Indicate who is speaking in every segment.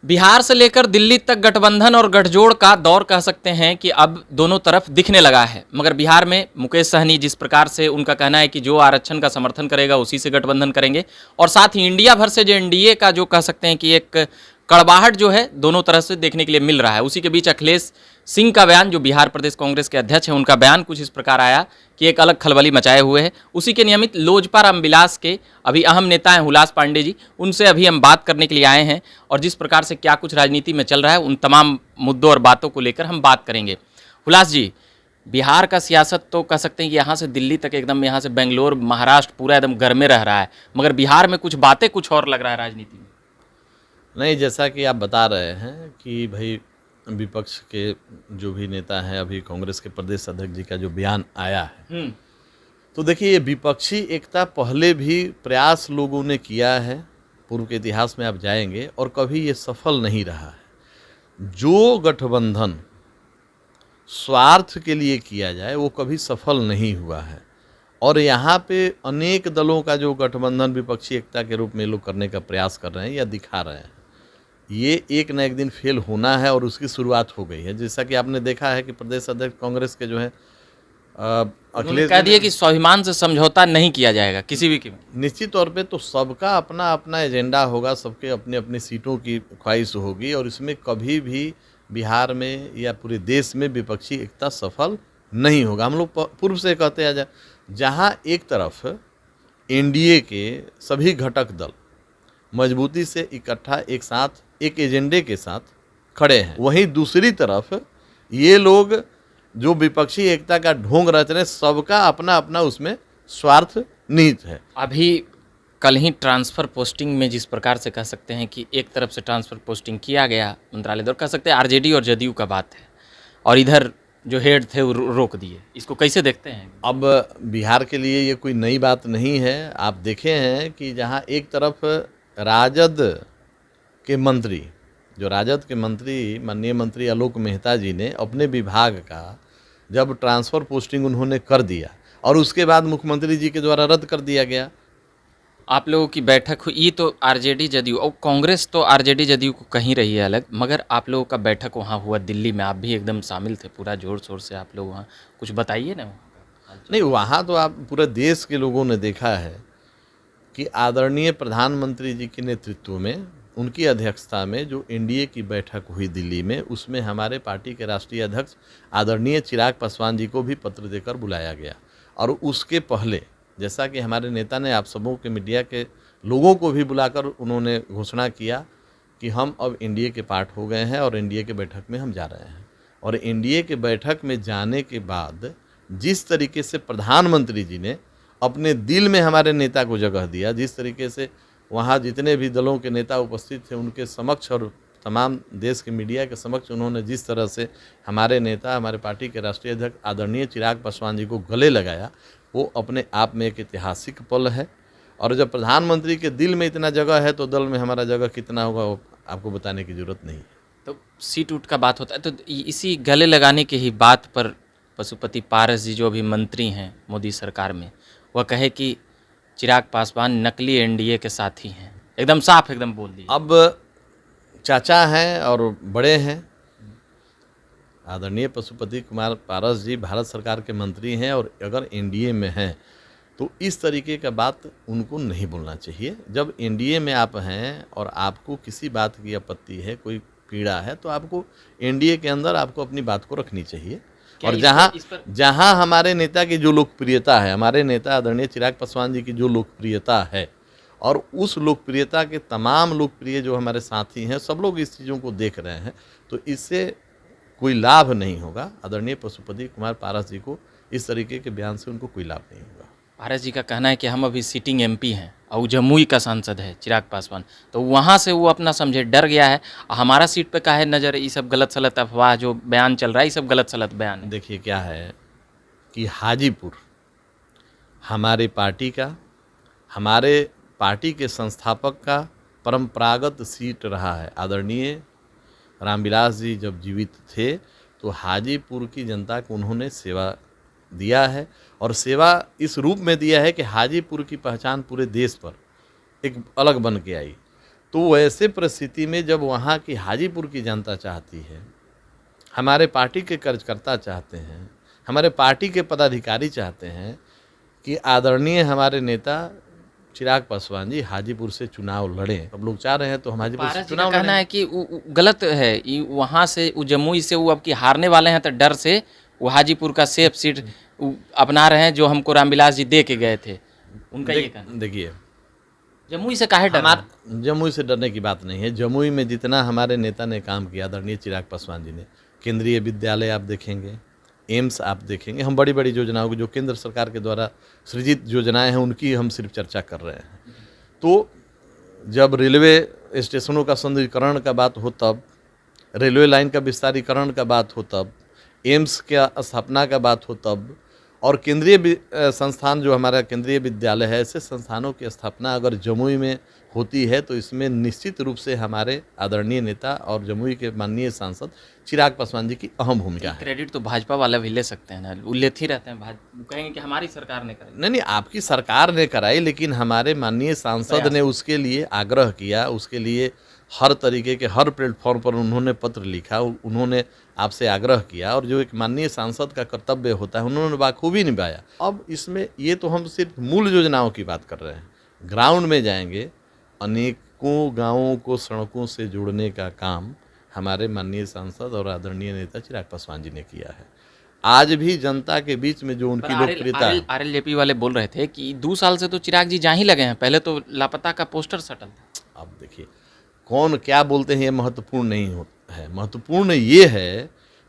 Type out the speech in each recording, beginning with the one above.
Speaker 1: बिहार से लेकर दिल्ली तक गठबंधन और गठजोड़ का दौर कह सकते हैं कि अब दोनों तरफ दिखने लगा है। मगर बिहार में मुकेश सहनी जिस प्रकार से उनका कहना है कि जो आरक्षण का समर्थन करेगा उसी से गठबंधन करेंगे, और साथ ही इंडिया भर से जो एनडीए का जो कह सकते हैं कि एक कड़वाहट जो है दोनों तरह से देखने के लिए मिल रहा है। उसी के बीच अखिलेश सिंह का बयान, जो बिहार प्रदेश कांग्रेस के अध्यक्ष हैं, उनका बयान कुछ इस प्रकार आया कि एक अलग खलबली मचाए हुए है। उसी के नियमित लोजपा रामविलास के अभी अहम नेता हैं हुलास पांडे जी, उनसे अभी हम बात करने के लिए आए हैं और जिस प्रकार से क्या कुछ राजनीति में चल रहा है उन तमाम मुद्दों और बातों को लेकर हम बात करेंगे। हुलास जी, बिहार का सियासत तो कह सकते हैं कि यहाँ से दिल्ली तक एकदम, यहाँ से बेंगलोर महाराष्ट्र पूरा एकदम घर में रह रहा है, मगर बिहार में कुछ बातें कुछ और लग रहा है राजनीति में।
Speaker 2: नहीं, जैसा कि आप बता रहे हैं कि भाई विपक्ष के जो भी नेता हैं, अभी कांग्रेस के प्रदेश अध्यक्ष जी का जो बयान आया है, तो देखिए ये विपक्षी एकता पहले भी प्रयास लोगों ने किया है, पूर्व के इतिहास में आप जाएंगे, और कभी ये सफल नहीं रहा है। जो गठबंधन स्वार्थ के लिए किया जाए वो कभी सफल नहीं हुआ है, और यहाँ पे अनेक दलों का जो गठबंधन विपक्षी एकता के रूप में लोग करने का प्रयास कर रहे हैं या दिखा रहे हैं, ये एक न एक दिन फेल होना है और उसकी शुरुआत हो गई है। जैसा कि आपने देखा है कि प्रदेश अध्यक्ष कांग्रेस के जो है अखिलेश
Speaker 1: कह दिया कि स्वाभिमान से समझौता नहीं किया जाएगा किसी भी कीमत।
Speaker 2: निश्चित तौर पे तो सबका अपना अपना एजेंडा होगा, सबके अपने अपनी सीटों की ख्वाहिश होगी, और इसमें कभी भी बिहार में या पूरे देश में विपक्षी एकता सफल नहीं होगा। हम लोग पूर्व से कहते हैं जहाँ एक तरफ एनडीए के सभी घटक दल मजबूती से इकट्ठा एक साथ एक एजेंडे के साथ खड़े हैं, वहीं दूसरी तरफ ये लोग जो विपक्षी एकता का ढोंग रच रहे हैं, सबका अपना अपना उसमें स्वार्थ निहित है।
Speaker 1: अभी कल ही ट्रांसफ़र पोस्टिंग में जिस प्रकार से कह सकते हैं कि एक तरफ से ट्रांसफ़र पोस्टिंग किया गया मंत्रालय द्वारा, कह सकते हैं आरजेडी और जदयू का बात है, और इधर जो हेड थे वो रोक दिए। इसको कैसे देखते हैं?
Speaker 2: अब बिहार के लिए ये कोई नई बात नहीं है। आप देखे हैं कि जहाँ एक तरफ राजद के मंत्री, जो राजद के मंत्री माननीय मंत्री आलोक मेहता जी ने अपने विभाग का जब ट्रांसफ़र पोस्टिंग उन्होंने कर दिया और उसके बाद मुख्यमंत्री जी के द्वारा रद्द कर दिया गया।
Speaker 1: आप लोगों की बैठक हुई, ये तो आरजेडी जदयू और कांग्रेस तो आरजेडी जदयू को कहीं रही है अलग, मगर आप लोगों का बैठक वहाँ हुआ दिल्ली में, आप भी एकदम शामिल थे, पूरा जोर शोर से आप लोग वहाँ, कुछ बताइए ना।
Speaker 2: नहीं, वहाँ तो आप पूरे देश के लोगों ने देखा है कि आदरणीय प्रधानमंत्री जी के नेतृत्व में, उनकी अध्यक्षता में जो एनडीए की बैठक हुई दिल्ली में, उसमें हमारे पार्टी के राष्ट्रीय अध्यक्ष आदरणीय चिराग पासवान जी को भी पत्र देकर बुलाया गया। और उसके पहले जैसा कि हमारे नेता ने आप सबों के मीडिया के लोगों को भी बुलाकर उन्होंने घोषणा किया कि हम अब एनडीए के पार्ट हो गए हैं और एनडीए के बैठक में हम जा रहे हैं। और एनडीए के बैठक में जाने के बाद जिस तरीके से प्रधानमंत्री जी ने अपने दिल में हमारे नेता को जगह दिया, जिस तरीके से वहाँ जितने भी दलों के नेता उपस्थित थे उनके समक्ष और तमाम देश के मीडिया के समक्ष उन्होंने जिस तरह से हमारे नेता, हमारे पार्टी के राष्ट्रीय अध्यक्ष आदरणीय चिराग पासवान जी को गले लगाया, वो अपने आप में एक ऐतिहासिक पल है। और जब प्रधानमंत्री के दिल में इतना जगह है तो दल में हमारा जगह कितना होगा वो आपको बताने की जरूरत नहीं है।
Speaker 1: तो सीट उट का बात होता है, तो इसी गले लगाने की ही बात पर पशुपति पारस जी जो अभी मंत्री हैं मोदी सरकार में, वह कहे कि चिराग पासवान नकली एनडीए के साथी हैं, एकदम साफ एकदम बोल दिए।
Speaker 2: अब चाचा हैं और बड़े हैं, आदरणीय पशुपति कुमार पारस जी भारत सरकार के मंत्री हैं, और अगर एनडीए में हैं तो इस तरीके का बात उनको नहीं बोलना चाहिए। जब एनडीए में आप हैं और आपको किसी बात की आपत्ति है, कोई पीड़ा है, तो आपको एनडीए के अंदर आपको अपनी बात को रखनी चाहिए। और जहाँ हमारे नेता की जो लोकप्रियता है, हमारे नेता आदरणीय चिराग पासवान जी की जो लोकप्रियता है, और उस लोकप्रियता के तमाम लोकप्रिय जो हमारे साथी हैं, सब लोग इस चीज़ों को देख रहे हैं, तो इससे कोई लाभ नहीं होगा। आदरणीय पशुपति कुमार पारस जी को इस तरीके के बयान से उनको कोई लाभ नहीं होगा।
Speaker 1: पारस जी का कहना है कि हम अभी सिटिंग एमपी हैं और जमुई का सांसद है चिराग पासवान, तो वहाँ से वो अपना समझे डर गया है, हमारा सीट पे काहे नज़र, ये सब गलत सलत अफवाह जो बयान चल रहा है, ये सब गलत सलत बयान है।
Speaker 2: देखिए क्या है कि हाजीपुर हमारी पार्टी का, हमारे पार्टी के संस्थापक का परंपरागत सीट रहा है। आदरणीय रामविलास जी जब जीवित थे तो हाजीपुर की जनता को उन्होंने सेवा दिया है, और सेवा इस रूप में दिया है कि हाजीपुर की पहचान पूरे देश पर एक अलग बन के आई। तो ऐसे परिस्थिति में जब वहाँ की हाजीपुर की जनता चाहती है, हमारे पार्टी के कार्यकर्ता चाहते हैं, हमारे पार्टी के पदाधिकारी चाहते हैं कि आदरणीय हमारे नेता चिराग पासवान जी हाजीपुर से चुनाव लड़ें, अब लोग चाह रहे हैं तो हम हाजीपुर से
Speaker 1: पारस जी का
Speaker 2: चुनाव
Speaker 1: कहना
Speaker 2: लड़ें।
Speaker 1: है कि गलत है, वहाँ से जमुई से वो अब की हारने वाले हैं, तो डर से वो हाजीपुर का सेफ सीट अपना रहे हैं जो हमको रामविलास जी दे के गए थे। उनका ये कहना।
Speaker 2: देखिए,
Speaker 1: जमुई से काहे डर है?
Speaker 2: जमुई से डरने की बात नहीं है। जमुई में जितना हमारे नेता ने काम किया, आदरणीय चिराग पासवान जी ने, केंद्रीय विद्यालय आप देखेंगे, एम्स आप देखेंगे, हम बड़ी बड़ी योजनाओं की जो केंद्र सरकार के द्वारा सृजित योजनाएं हैं उनकी हम सिर्फ चर्चा कर रहे हैं। तो जब रेलवे स्टेशनों का सौंदर्यीकरण का बात हो तब, रेलवे लाइन का विस्तारीकरण का बात हो तब, एम्स का स्थापना का बात हो तब, और केंद्रीय संस्थान जो हमारा केंद्रीय विद्यालय है, ऐसे संस्थानों की स्थापना अगर जमुई में होती है तो इसमें निश्चित रूप से हमारे आदरणीय नेता और जमुई के माननीय सांसद चिराग पासवान जी की अहम भूमिका है।
Speaker 1: क्रेडिट तो भाजपा वाला भी ले सकते हैं ना, वो लेते ही रहते हैं, वो कहेंगे कि हमारी सरकार ने कराई।
Speaker 2: नहीं, आपकी सरकार ने कराई, लेकिन हमारे माननीय सांसद ने उसके लिए आग्रह किया, उसके लिए हर तरीके के हर प्लेटफॉर्म पर उन्होंने पत्र लिखा, उन्होंने आपसे आग्रह किया, और जो एक माननीय सांसद का कर्तव्य होता है उन्होंने बाखूबी निभाया। अब इसमें ये तो हम सिर्फ मूल योजनाओं की बात कर रहे हैं, ग्राउंड में जाएंगे, अनेकों गाँवों को सड़कों से जोड़ने का काम हमारे माननीय सांसद और आदरणीय नेता चिराग पासवान जी ने किया है। आज भी जनता के बीच में जो उनकी लोकप्रियता है,
Speaker 1: आरएलजेपी वाले बोल रहे थे कि 2 साल से तो चिराग जी जा ही लगे हैं, पहले तो लापता का पोस्टर सटल था।
Speaker 2: अब देखिए, कौन क्या बोलते हैं ये महत्वपूर्ण नहीं होता है। महत्वपूर्ण ये है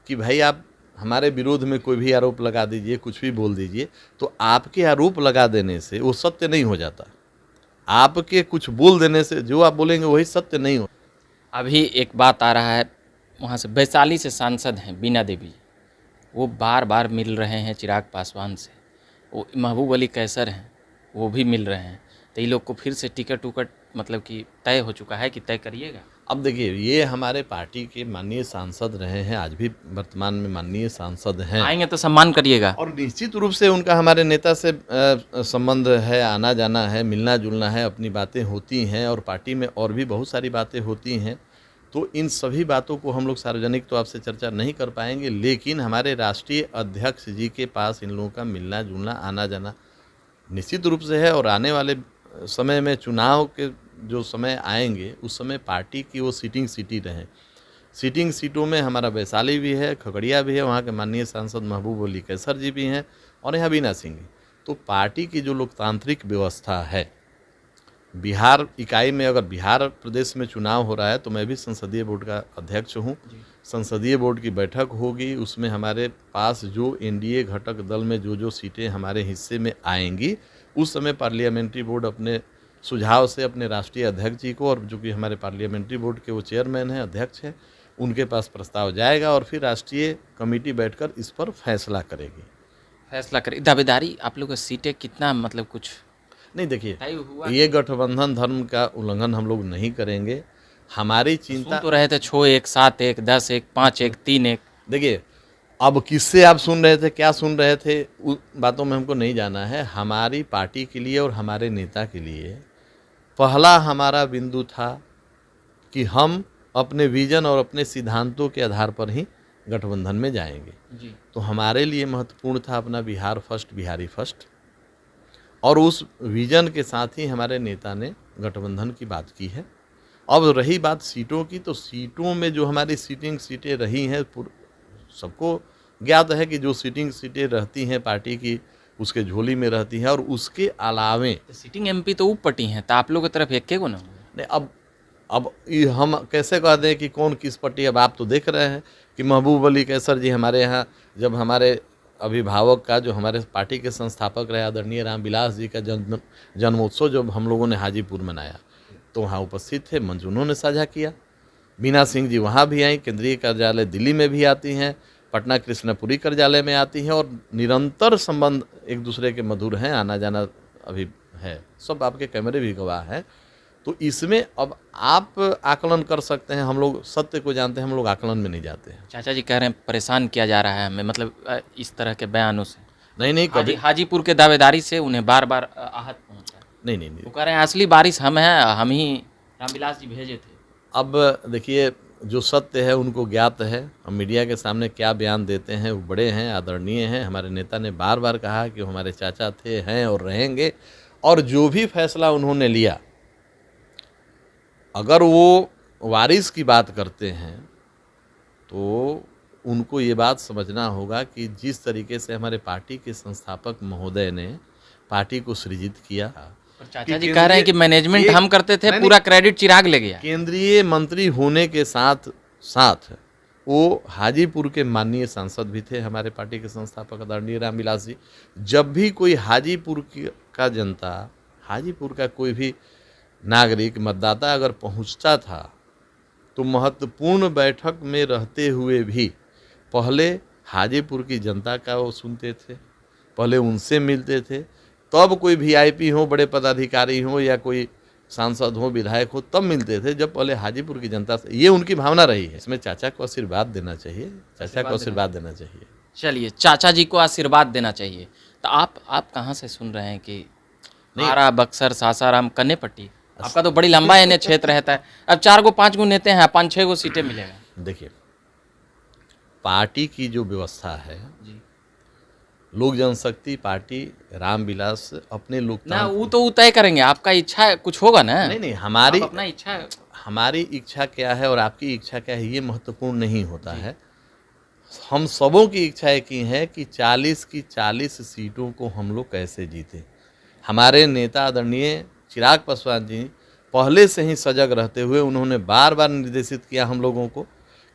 Speaker 2: कि भाई आप हमारे विरोध में कोई भी आरोप लगा दीजिए, कुछ भी बोल दीजिए, तो आपके आरोप लगा देने से वो सत्य नहीं हो जाता। आपके कुछ बोल देने से जो आप बोलेंगे वही सत्य नहीं हो।
Speaker 1: अभी एक बात आ रहा है, वहाँ से वैशाली से सांसद हैं बीना देवी, वो बार बार मिल रहे हैं चिराग पासवान से। वो महबूब अली कैसर हैं, वो भी मिल रहे हैं। तो ये लोग को फिर से टिकट उकट मतलब कि तय हो चुका है कि तय करिएगा?
Speaker 2: अब देखिए, ये हमारे पार्टी के माननीय सांसद रहे हैं, आज भी वर्तमान में माननीय सांसद हैं,
Speaker 1: आएंगे तो सम्मान करिएगा।
Speaker 2: और निश्चित रूप से उनका हमारे नेता से संबंध है, आना जाना है, मिलना जुलना है, अपनी बातें होती हैं, और पार्टी में और भी बहुत सारी बातें होती हैं। तो इन सभी बातों को हम लोग सार्वजनिक तो आपसे चर्चा नहीं कर पाएंगे, लेकिन हमारे राष्ट्रीय अध्यक्ष जी के पास इन लोगों का मिलना जुलना, आना जाना निश्चित रूप से है। और आने वाले समय में चुनाव के जो समय आएंगे उस समय पार्टी की वो सीटिंग सीटें रहें। सीटिंग सीटों में हमारा वैशाली भी है, खगड़िया भी है, वहाँ के माननीय सांसद महबूब अली कैसर जी भी हैं, और यहाँ बीना सिंह। तो पार्टी की जो लोकतांत्रिक व्यवस्था है, बिहार इकाई में अगर बिहार प्रदेश में चुनाव हो रहा है तो मैं भी संसदीय बोर्ड का अध्यक्ष हूँ। संसदीय बोर्ड की बैठक होगी, उसमें हमारे पास जो एनडीए घटक दल में जो सीटें हमारे हिस्से में आएंगी, उस समय पार्लियामेंट्री बोर्ड अपने सुझाव से अपने राष्ट्रीय अध्यक्ष जी को, और जो कि हमारे पार्लियामेंट्री बोर्ड के वो चेयरमैन हैं, अध्यक्ष हैं, उनके पास प्रस्ताव जाएगा, और फिर राष्ट्रीय कमेटी बैठकर इस पर फैसला करेगी।
Speaker 1: फैसला करें। दावेदारी आप लोग का सीटें कितना मतलब कुछ
Speaker 2: नहीं, देखिए,
Speaker 1: तय हुआ?
Speaker 2: ये गठबंधन धर्म का उल्लंघन हम लोग नहीं करेंगे। हमारी चिंता
Speaker 1: तो रहे थे 6-1, 7-1, 10-1, 5-1, 3-1।
Speaker 2: देखिए, अब किससे आप सुन रहे थे, क्या सुन रहे थे, उन बातों में हमको नहीं जाना है। हमारी पार्टी के लिए और हमारे नेता के लिए पहला हमारा बिंदु था कि हम अपने विजन और अपने सिद्धांतों के आधार पर ही गठबंधन में जाएंगे
Speaker 1: जी।
Speaker 2: तो हमारे लिए महत्वपूर्ण था अपना बिहार फर्स्ट, बिहारी फर्स्ट, और उस विजन के साथ ही हमारे नेता ने गठबंधन की बात की है। अब रही बात सीटों की, तो सीटों में जो हमारी सीटिंग सीटें रही हैं, सबको ज्ञात है कि जो सीटिंग सीटें रहती हैं पार्टी की, उसके झोली में रहती हैं, और उसके अलावे
Speaker 1: तो सीटिंग एमपी तो ऊपटी हैं, तो आप लोग की तरफ एक को ना
Speaker 2: नहीं। अब ये हम कैसे कह दें कि कौन किस पट्टी। अब आप तो देख रहे हैं कि महबूब अली कैसर जी हमारे यहाँ, जब हमारे अभिभावक का, जो हमारे पार्टी के संस्थापक रहे आदरणीय रामविलास जी का जन्मोत्सव जब हम लोगों ने हाजीपुर मनाया, तो वहाँ उपस्थित थे, मंच उन्होंने साझा किया। बीना सिंह जी वहाँ भी आई, केंद्रीय कार्यालय दिल्ली में भी आती हैं, पटना कृष्णपुरी कार्यालय में आती हैं, और निरंतर संबंध एक दूसरे के मधुर हैं, आना जाना अभी है, सब आपके कैमरे भी गवाह हैं। तो इसमें अब आप आकलन कर सकते हैं, हम लोग सत्य को जानते हैं, हम लोग आकलन में नहीं जाते हैं।
Speaker 1: चाचा जी कह रहे हैं परेशान किया जा रहा है हमें, मतलब इस तरह के बयानों से।
Speaker 2: नहीं, कभी
Speaker 1: हाजीपुर के दावेदारी से उन्हें बार बार आहत पहुंचा।
Speaker 2: नहीं,
Speaker 1: वो कह रहे हैं असली बारिश हम हैं, हम ही रामविलास जी भेजे थे।
Speaker 2: अब देखिए, जो सत्य है उनको ज्ञात है। हम मीडिया के सामने क्या बयान देते हैं, वो बड़े हैं, आदरणीय हैं। हमारे नेता ने बार बार कहा कि वो हमारे चाचा थे, हैं और रहेंगे, और जो भी फैसला उन्होंने लिया, अगर वो वारिस की बात करते हैं तो उनको ये बात समझना होगा कि जिस तरीके से हमारे पार्टी के संस्थापक महोदय ने पार्टी को सृजित किया,
Speaker 1: और चाचा जी कह रहे हैं कि मैनेजमेंट हम करते थे,
Speaker 2: नहीं,
Speaker 1: पूरा क्रेडिट चिराग ले गया।
Speaker 2: केंद्रीय मंत्री होने के साथ साथ वो हाजीपुर के माननीय सांसद भी थे, हमारे पार्टी के संस्थापक आदरणीय रामविलास जी। जब भी कोई हाजीपुर का जनता, हाजीपुर का कोई भी नागरिक मतदाता अगर पहुंचता था तो महत्वपूर्ण बैठक में रहते हुए भी पहले हाजीपुर की जनता का वो सुनते थे, पहले उनसे मिलते थे, तब कोई वीआईपी हो, बड़े पदाधिकारी हो या कोई सांसद हो, विधायक हो, तब मिलते थे, जब पहले हाजीपुर की जनता से। ये उनकी भावना रही है। इसमें चाचा को आशीर्वाद देना चाहिए, चाचा को आशीर्वाद देना चाहिए।
Speaker 1: चलिए, चाचा जी को आशीर्वाद देना चाहिए। तो आप कहाँ से सुन रहे हैं कि आरा, बक्सर, सासाराम, कन्नेपट्टी? आपका तो बड़ी लंबा एने क्षेत्र रहता है। अब 4 गो 5 गो नेते हैं, 5-6 गो सीटें मिलेगा।
Speaker 2: देखिए, पार्टी की जो व्यवस्था है,
Speaker 1: जी
Speaker 2: लोक जनशक्ति पार्टी रामविलास अपने
Speaker 1: ना,
Speaker 2: लोकतंत्र,
Speaker 1: वो तो तय करेंगे। आपका इच्छा कुछ होगा ना?
Speaker 2: नहीं,
Speaker 1: अपना इच्छा।
Speaker 2: हमारी इच्छा क्या है और आपकी इच्छा क्या है, ये महत्वपूर्ण नहीं होता है। हम सबों की इच्छा एक ही है कि 40 की 40 सीटों को हम लोग कैसे जीते। हमारे नेता आदरणीय चिराग पासवान जी पहले से ही सजग रहते हुए उन्होंने बार बार निर्देशित किया हम लोगों को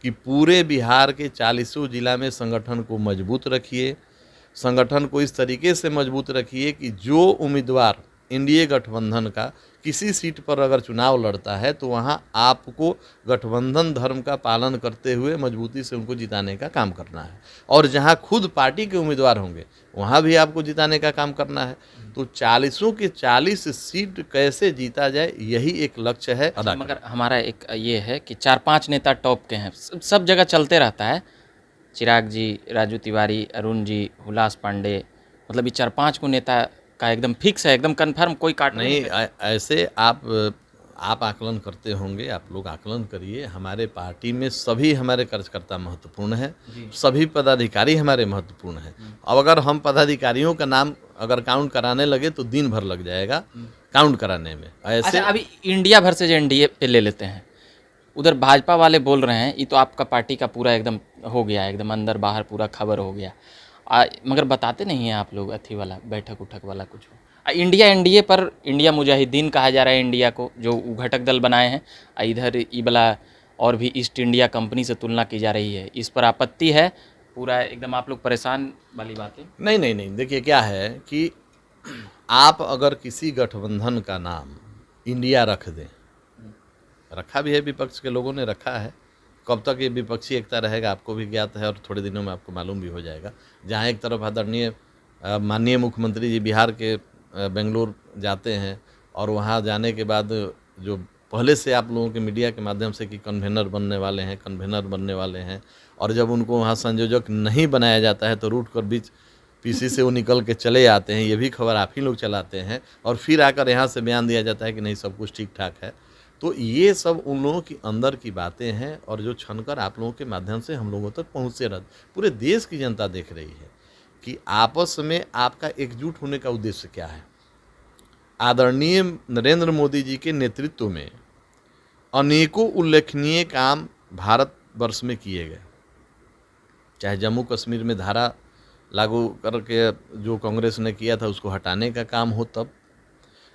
Speaker 2: कि पूरे बिहार के 40 जिला में संगठन को मजबूत रखिए, संगठन को इस तरीके से मजबूत रखिए कि जो उम्मीदवार एनडीए गठबंधन का किसी सीट पर अगर चुनाव लड़ता है तो वहां आपको गठबंधन धर्म का पालन करते हुए मजबूती से उनको जिताने का काम करना है, और जहां खुद पार्टी के उम्मीदवार होंगे वहां भी आपको जिताने का काम करना है। तो 40 की 40 सीट कैसे जीता जाए, यही एक लक्ष्य है।
Speaker 1: मगर हमारा एक ये है कि 4-5 नेता टॉप के हैं, सब जगह चलते रहता है। चिराग जी, राजू तिवारी, अरुण जी, हुलास पांडे, मतलब ये 4-5 को नेता का एकदम फिक्स है, एकदम कंफर्म, कोई काट
Speaker 2: नहीं। ऐसे आप आकलन करते होंगे, आप लोग आकलन करिए। हमारे पार्टी में सभी हमारे कार्यकर्ता महत्वपूर्ण हैं, सभी पदाधिकारी हमारे महत्वपूर्ण हैं। अब अगर हम पदाधिकारियों का नाम अगर काउंट कराने लगे तो दिन भर लग जाएगा काउंट कराने में। ऐसे
Speaker 1: अच्छा, अभी इंडिया भर से जो एनडीए पे ले लेते हैं, उधर भाजपा वाले बोल रहे हैं ये तो आपका पार्टी का पूरा एकदम हो गया, एकदम अंदर बाहर पूरा खबर हो गया। मगर बताते नहीं हैं आप लोग अथी वाला, बैठक उठक वाला कुछ हो। इंडिया एनडीए पर इंडिया मुजाहिदीन कहा जा रहा है इंडिया को, जो घटक दल बनाए हैं। इधर ई वाला और भी ईस्ट इंडिया कंपनी से तुलना की जा रही है, इस पर आपत्ति है। पूरा एकदम आप लोग परेशान वाली बात है।
Speaker 2: नहीं, देखिए क्या है कि आप अगर किसी गठबंधन का नाम इंडिया रख दें, रखा भी है, विपक्ष के लोगों ने रखा है, कब तक ये विपक्षी एकता रहेगा आपको भी ज्ञात है और थोड़े दिनों में आपको मालूम भी हो जाएगा। जहाँ एक तरफ आदरणीय माननीय मुख्यमंत्री जी बिहार के बेंगलोर जाते हैं और वहाँ जाने के बाद जो पहले से आप लोगों के मीडिया के माध्यम से कि कन्वेनर बनने वाले हैं, और जब उनको वहाँ संयोजक नहीं बनाया जाता है तो रूट कर बीच पीसी से वो निकल के चले आते हैं, ये भी खबर आप ही लोग चलाते हैं, और फिर आकर यहाँ से बयान दिया जाता है कि नहीं सब कुछ ठीक ठाक है। तो ये सब उन लोगों की अंदर की बातें हैं, और जो छनकर आप लोगों के माध्यम से हम लोगों तक पहुँचते रहते, पूरे देश की जनता देख रही है कि आपस में आपका एकजुट होने का उद्देश्य क्या है। आदरणीय नरेंद्र मोदी जी के नेतृत्व में अनेकों उल्लेखनीय काम भारतवर्ष में किए गए, चाहे जम्मू कश्मीर में धारा लागू करके जो कांग्रेस ने किया था उसको हटाने का काम हो तब,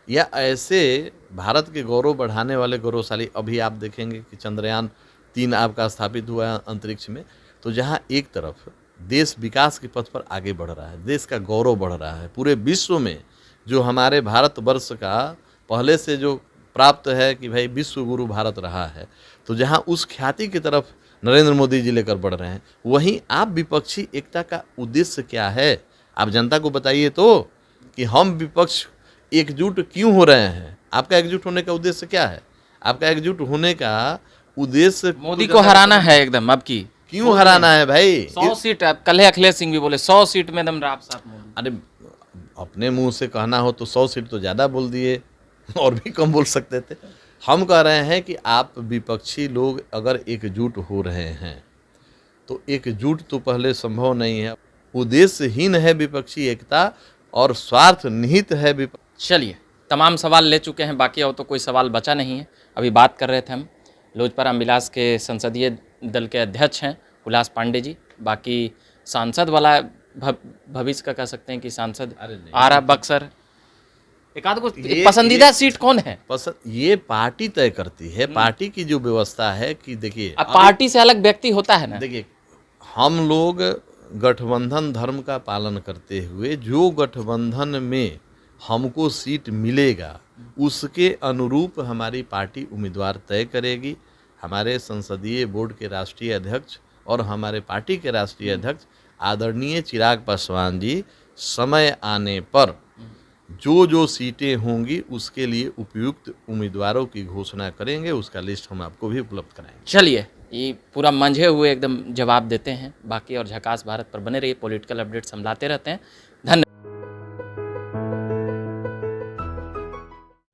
Speaker 2: या ऐसे भारत के गौरव बढ़ाने वाले गौरवशाली, अभी आप देखेंगे कि चंद्रयान 3 आपका स्थापित हुआ है अंतरिक्ष में, तो जहाँ एक तरफ देश विकास के पथ पर आगे बढ़ रहा है, देश का गौरव बढ़ रहा है, पूरे विश्व में जो हमारे भारतवर्ष का पहले से जो प्राप्त है कि भाई विश्व गुरु भारत रहा है, तो जहाँ उस ख्याति की तरफ नरेंद्र मोदी जी लेकर बढ़ रहे हैं, वहीं आप विपक्षी एकता का उद्देश्य क्या है, आप जनता को बताइए तो कि हम विपक्ष एकजुट क्यों हो रहे हैं। आपका एकजुट होने का उद्देश्य क्या है? आपका एकजुट होने का उद्देश्य
Speaker 1: मोदी को हराना है एकदम। अब की
Speaker 2: क्यों हराना है भाई?
Speaker 1: 100 सीट, कल अखिलेश सिंह भी बोले 100 सीट में एकदम राप साफ मोदी।
Speaker 2: अरे अपने मुंह से कहना हो तो 100 सीट तो ज़्यादा बोल दिए, और भी कम बोल सकते थे। हम कह रहे हैं कि आप विपक्षी लोग अगर एकजुट हो रहे हैं तो एकजुट तो पहले संभव नहीं है, उद्देश्यहीन है विपक्षी एकता और स्वार्थ निहित है
Speaker 1: चलिए, तमाम सवाल ले चुके हैं, बाकी और तो कोई सवाल बचा नहीं है। अभी बात कर रहे थे हम लोजपा रामविलास के संसदीय दल के अध्यक्ष हैं हुलास पांडे जी। बाकी सांसद वाला भविष्य का कह सकते हैं कि सांसद आरा बक्सर एक आध को पसंदीदा सीट कौन है?
Speaker 2: ये पार्टी तय करती है, पार्टी की जो व्यवस्था है कि देखिए,
Speaker 1: अब पार्टी से अलग व्यक्ति होता है ना।
Speaker 2: देखिए, हम लोग गठबंधन धर्म का पालन करते हुए जो गठबंधन में हमको सीट मिलेगा उसके अनुरूप हमारी पार्टी उम्मीदवार तय करेगी। हमारे संसदीय बोर्ड के राष्ट्रीय अध्यक्ष और हमारे पार्टी के राष्ट्रीय अध्यक्ष आदरणीय चिराग पासवान जी समय आने पर जो सीटें होंगी उसके लिए उपयुक्त उम्मीदवारों की घोषणा करेंगे, उसका लिस्ट हम आपको भी उपलब्ध कराएंगे।
Speaker 1: चलिए, ये पूरा मंझे हुए एकदम जवाब देते हैं। बाकी और झकास भारत पर बने रहिए, पॉलिटिकल अपडेट्स हम लाते रहते हैं। धन्यवाद।